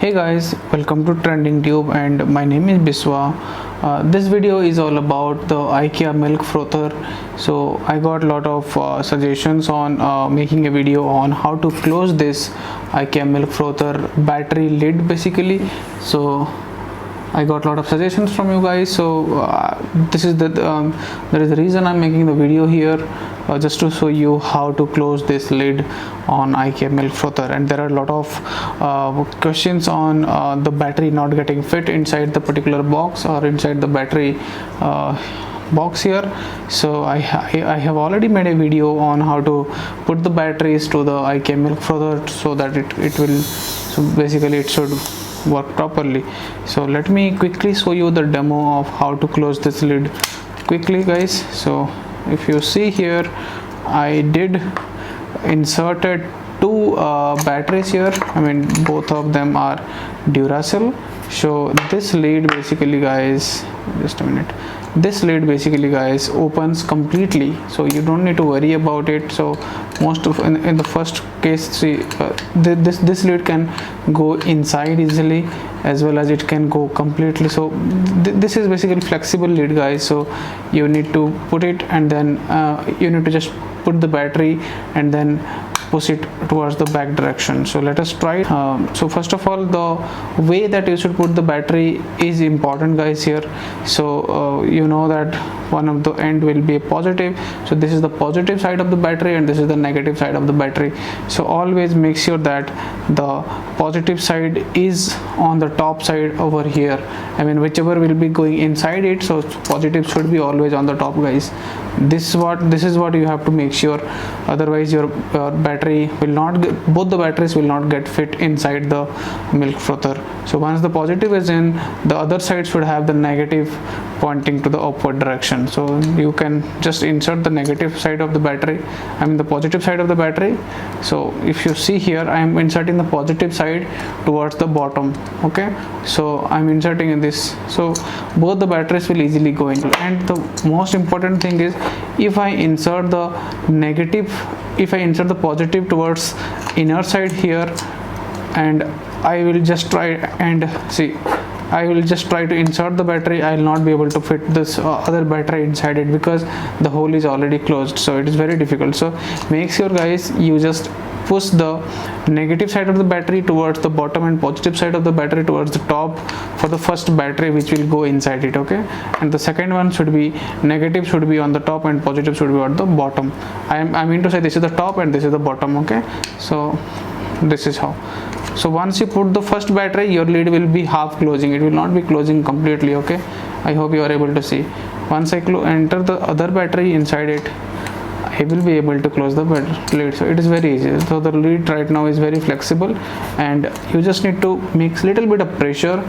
Hey guys, welcome to Trending Tube and my name is Biswa. This video is all about the IKEA Milk Frother. So I got a lot of suggestions on making a video on how to close this IKEA Milk Frother battery lid basically. So I got a lot of suggestions from you guys. So this is there is the reason I'm making the video here, just to show you how to close this lid on IKEA Milk Frother. And there are a lot of questions on the battery not getting fit inside the particular box or inside the battery box here. So I have already made a video on how to put the batteries to the IKEA Milk Frother so that it will, so basically it should work properly. So let me quickly show you the demo of how to close this lid quickly, guys. So if you see here, I did inserted two batteries here. I mean, both of them are Duracell. So this lid basically, guys, just a minute, this lid basically, guys, opens completely, so you don't need to worry about it. So most of in the first case, see, this lid can go inside easily, as well as it can go completely. So this is basically flexible lid, guys. So you need to put it, and then you need to just put the battery and then push it towards the back direction. So let us try. So first of all, the way that you should put the battery is important, guys, here. So you know that one of the end will be a positive, so this is the positive side of the battery and this is the negative side of the battery. So always make sure that the positive side is on the top side over here. I mean, whichever will be going inside it, so positive should be always on the top, guys. This is what you have to make sure. Otherwise your battery will not get, both the batteries will not get fit inside the milk frother. So once the positive is in, the other side should have the negative pointing to the upward direction. So you can just insert the negative side of the battery, I mean the positive side of the battery. So if you see here, I am inserting the positive side towards the bottom. Okay, so I'm inserting in this, so both the batteries will easily go in. And the most important thing is, if I insert the positive towards inner side here, and I will just try and see, I will just try to insert the battery, I will not be able to fit this other battery inside it because the hole is already closed. So it is very difficult. So make sure, guys, you just push the negative side of the battery towards the bottom and positive side of the battery towards the top for the first battery which will go inside it. Okay, and the second one should be, negative should be on the top and positive should be at the bottom. I mean to say, this is the top and this is the bottom. Okay, so this is how. So once you put the first battery, your lid will be half closing, it will not be closing completely. Okay, I hope you are able to see. Once I enter the other battery inside it, I will be able to close the lid. So it is very easy. So the lid right now is very flexible, and you just need to make little bit of pressure,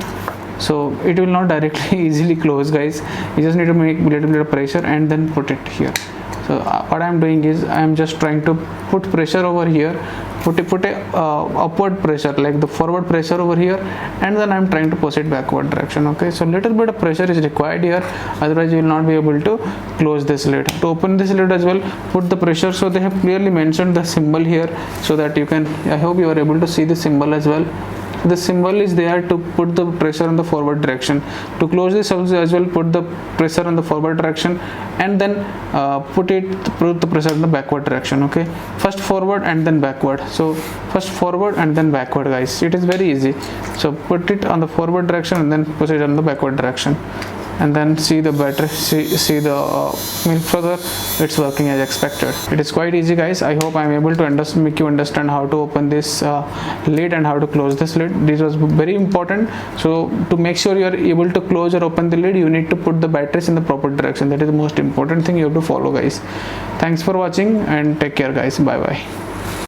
so it will not directly easily close, guys. You just need to make little bit of pressure and then put it here. So what I am doing is, I am just trying to put pressure over here, put a upward pressure, like the forward pressure over here, and then I am trying to push it backward direction. Okay, so little bit of pressure is required here, otherwise you will not be able to close this lid. To open this lid as well, put the pressure. So they have clearly mentioned the symbol here, so that you can, I hope you are able to see the symbol as well. The symbol is there to put the pressure in the forward direction. To close this also as well, put the pressure in the forward direction, and then put the pressure in the backward direction. Okay, first forward and then backward. So first forward and then backward, guys. It is very easy. So put it on the forward direction and then push it on the backward direction, and then see the battery, see the milk frother, it's working as expected. It is quite easy, guys. I hope I am able to make you understand how to open this lid and how to close this lid. This was very important. So to make sure you are able to close or open the lid, you need to put the batteries in the proper direction. That is the most important thing you have to follow, guys. Thanks for watching and take care, guys. Bye bye.